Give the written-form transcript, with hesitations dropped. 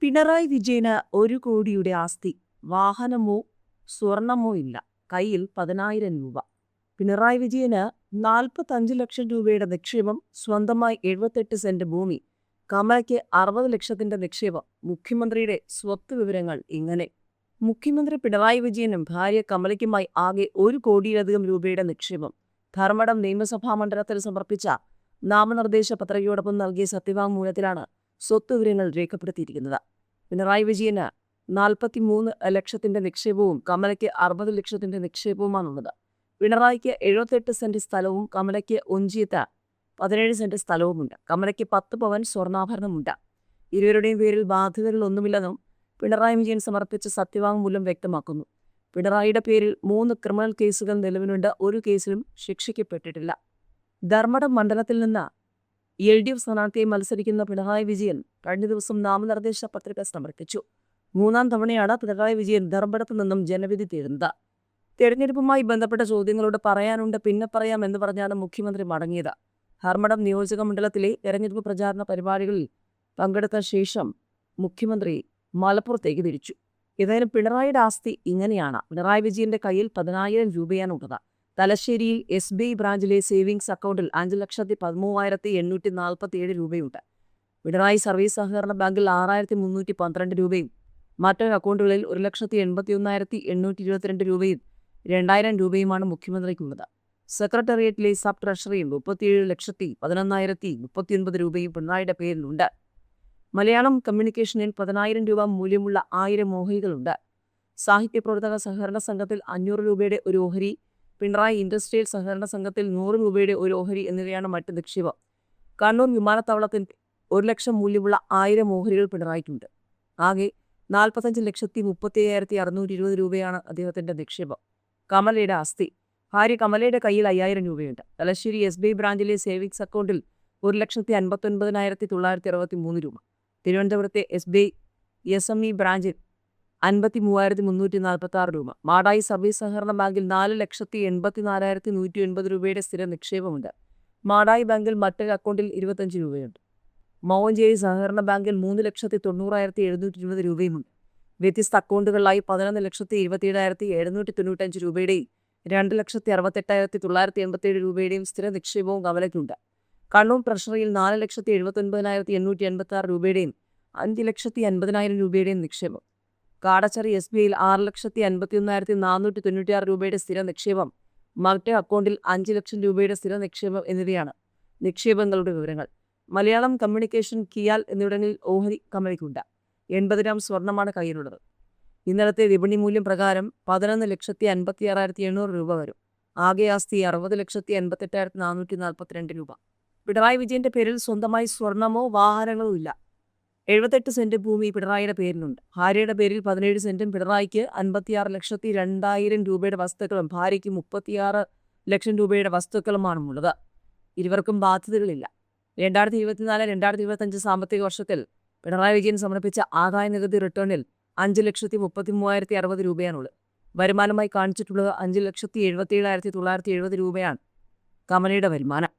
പിണറായി വിജയന് 1 കോടിയുടെ ആസ്തി, വാഹനമോ സ്വർണമോ ഇല്ല, കയ്യിൽ 10,000 രൂപ. പിണറായി വിജയന് 45 ലക്ഷം രൂപയുടെ നിക്ഷേപം, സ്വന്തമായി 78 സെന്റ് ഭൂമി, കമലയ്ക്ക് 60 ലക്ഷത്തിന്റെ നിക്ഷേപം. മുഖ്യമന്ത്രിയുടെ സ്വത്ത് വിവരങ്ങൾ ഇങ്ങനെ. മുഖ്യമന്ത്രി പിണറായി വിജയനും ഭാര്യ കമലയ്ക്കുമായി ആകെ 1 കോടിയിലധികം രൂപയുടെ നിക്ഷേപം. ധർമ്മടം നിയമസഭാ മണ്ഡലത്തിൽ സമർപ്പിച്ച നാമനിർദ്ദേശ പത്രികയോടൊപ്പം നൽകിയ സത്യവാങ്മൂലത്തിലാണ് സ്വത്ത് വിവരങ്ങൾ രേഖപ്പെടുത്തിയിരിക്കുന്നത്. പിണറായി വിജയന് 43 ലക്ഷത്തിന്റെ നിക്ഷേപവും കമലയ്ക്ക് 60 ലക്ഷത്തിന്റെ നിക്ഷേപവുമാണുള്ളത്. പിണറായിക്ക് 78 സെന്റ് സ്ഥലവും കമലയ്ക്ക് ഒഞ്ചിയത്ത് 17 സെന്റ് സ്ഥലവുമുണ്ട്. കമലയ്ക്ക് 10 പവൻ സ്വർണ്ണാഭരണമുണ്ട്. ഇരുവരുടെയും പേരിൽ ബാധ്യതകളൊന്നുമില്ലെന്നും പിണറായി വിജയൻ സമർപ്പിച്ച സത്യവാങ്മൂലം വ്യക്തമാക്കുന്നു. പിണറായിയുടെ പേരിൽ 3 ക്രിമിനൽ കേസുകൾ നിലവിലുണ്ട്. ഒരു കേസിലും ശിക്ഷിക്കപ്പെട്ടിട്ടില്ല. ധർമ്മടം മണ്ഡലത്തിൽ നിന്ന് LDF സ്ഥാനാർത്ഥിയായി മത്സരിക്കുന്ന പിണറായി വിജയൻ കഴിഞ്ഞ ദിവസം നാമനിർദ്ദേശ പത്രിക സമർപ്പിച്ചു. 3-ാം തവണയാണ് പിണറായി വിജയൻ ധർമ്മടത്തു നിന്നും ജനവിധി തേടുന്നത്. തെരഞ്ഞെടുപ്പുമായി ബന്ധപ്പെട്ട ചോദ്യങ്ങളോട് പറയാനുണ്ട്, പിന്നെ പറയാം എന്ന് പറഞ്ഞാണ് മുഖ്യമന്ത്രി മടങ്ങിയത്. ധർമ്മടം നിയോജക മണ്ഡലത്തിലെ തെരഞ്ഞെടുപ്പ് പ്രചാരണ പരിപാടികളിൽ പങ്കെടുത്ത ശേഷം മുഖ്യമന്ത്രി മലപ്പുറത്തേക്ക് തിരിച്ചു. ഏതായാലും പിണറായിയുടെ ആസ്തി ഇങ്ങനെയാണ്. പിണറായി വിജയന്റെ കയ്യിൽ 10,000 രൂപയാണുള്ളത്. തലശ്ശേരിയിൽ SBI ബ്രാഞ്ചിലെ സേവിങ്സ് അക്കൗണ്ടിൽ 5,13,847 രൂപയുണ്ട്. പിണറായി സർവീസ് സഹകരണ ബാങ്കിൽ 6,312 രൂപയും മറ്റൊരു അക്കൗണ്ടുകളിൽ 1,81,822 രൂപയും 2,000 രൂപയുമാണ് മുഖ്യമന്ത്രിക്കുള്ളത്. സെക്രട്ടേറിയറ്റിലെ സബ് ട്രഷറിയിൽ 37,11,039 രൂപയും പിണറായിയുടെ പേരിലുണ്ട്. മലയാളം കമ്മ്യൂണിക്കേഷനിൽ 10,000 രൂപ മൂല്യമുള്ള 1000 ഓഹരികളുണ്ട്. സാഹിത്യ പ്രവർത്തക സഹകരണ സംഘത്തിൽ 500 രൂപയുടെ ഒരു ഓഹരി, പിണറായി ഇൻഡസ്ട്രിയൽ സഹകരണ സംഘത്തിൽ 100 രൂപയുടെ ഒരു ഓഹരി എന്നിവയാണ് മറ്റ് നിക്ഷേപം. കണ്ണൂർ വിമാനത്താവളത്തിൽ 1 ലക്ഷം മൂല്യമുള്ള 1000 ഓഹരികൾ പിണറായിക്കുണ്ട്. ആകെ 45,35,620 രൂപയാണ് അദ്ദേഹത്തിന്റെ നിക്ഷേപം. കമലയുടെ ആസ്തി. ഭാര്യ കമലയുടെ കയ്യിൽ 5,000 രൂപയുണ്ട്. തലശ്ശേരി SBI ബ്രാഞ്ചിലെ സേവിങ്സ് അക്കൗണ്ടിൽ 1,59,963 രൂപ. തിരുവനന്തപുരത്തെ SBI SME ബ്രാഞ്ചിൽ 53,346 രൂപ. മാടായി സർവീസ് സഹകരണ ബാങ്കിൽ 4,84,180 രൂപയുടെ സ്ഥിര നിക്ഷേപമുണ്ട്. മാടായി ബാങ്കിൽ മറ്റൊരു അക്കൗണ്ടിൽ 25 രൂപയുണ്ട്. മാവഞ്ചേരി സഹകരണ ബാങ്കിൽ 3,90,720 രൂപയുമുണ്ട്. വ്യത്യസ്ത അക്കൗണ്ടുകളിലായി 11,27,795 രൂപയുടെയും 2,68,987 രൂപയുടെയും സ്ഥിര നിക്ഷേപവും കമലയ്ക്കുണ്ട്. കണ്ണൂർ ട്രഷറിയിൽ 4,79,886 രൂപയുടെയും 5,50,000 രൂപയുടെയും നിക്ഷേപം. കാടച്ചറി SBIയിൽ 6,51,496 രൂപയുടെ സ്ഥിര നിക്ഷേപം, മറ്റേ അക്കൗണ്ടിൽ 5 ലക്ഷം രൂപയുടെ സ്ഥിര നിക്ഷേപം എന്നിവയാണ് നിക്ഷേപങ്ങളുടെ വിവരങ്ങൾ. മലയാളം കമ്മ്യൂണിക്കേഷൻ, കിയാൽ എന്നിവിടങ്ങളിൽ ഓഹരി കമലയ്ക്കുണ്ട്. 80 ഗ്രാം സ്വർണ്ണമാണ് കയ്യിലുള്ളത്. ഇന്നലത്തെ വിപണി മൂല്യം പ്രകാരം 11,56,800 രൂപ വരും. ആകെ ആസ്തി 60,88,442 രൂപ. പിണറായി വിജയന്റെ പേരിൽ സ്വന്തമായി സ്വർണമോ വാഹനങ്ങളോ ഇല്ല. 78 സെന്റ് ഭൂമി പിണറായിയുടെ പേരിലുണ്ട്. ഭാര്യയുടെ പേരിൽ 17 സെന്റും പിണറായിക്ക് 56,02,000 രൂപയുടെ വസ്തുക്കളും ഭാര്യയ്ക്ക് 36 ലക്ഷം രൂപയുടെ വസ്തുക്കളുമാണുള്ളത്. ഇരുവർക്കും ബാധ്യതകളില്ല. 2024-2025 സാമ്പത്തിക വർഷത്തിൽ പിണറായി വിജയൻ സമർപ്പിച്ച ആദായ നികുതി റിട്ടേണിൽ 5,33,060 രൂപയാണുള്ളത്. വരുമാനമായി കാണിച്ചിട്ടുള്ളത് 5,77,970 രൂപയാണ് കമലയുടെ വരുമാനം.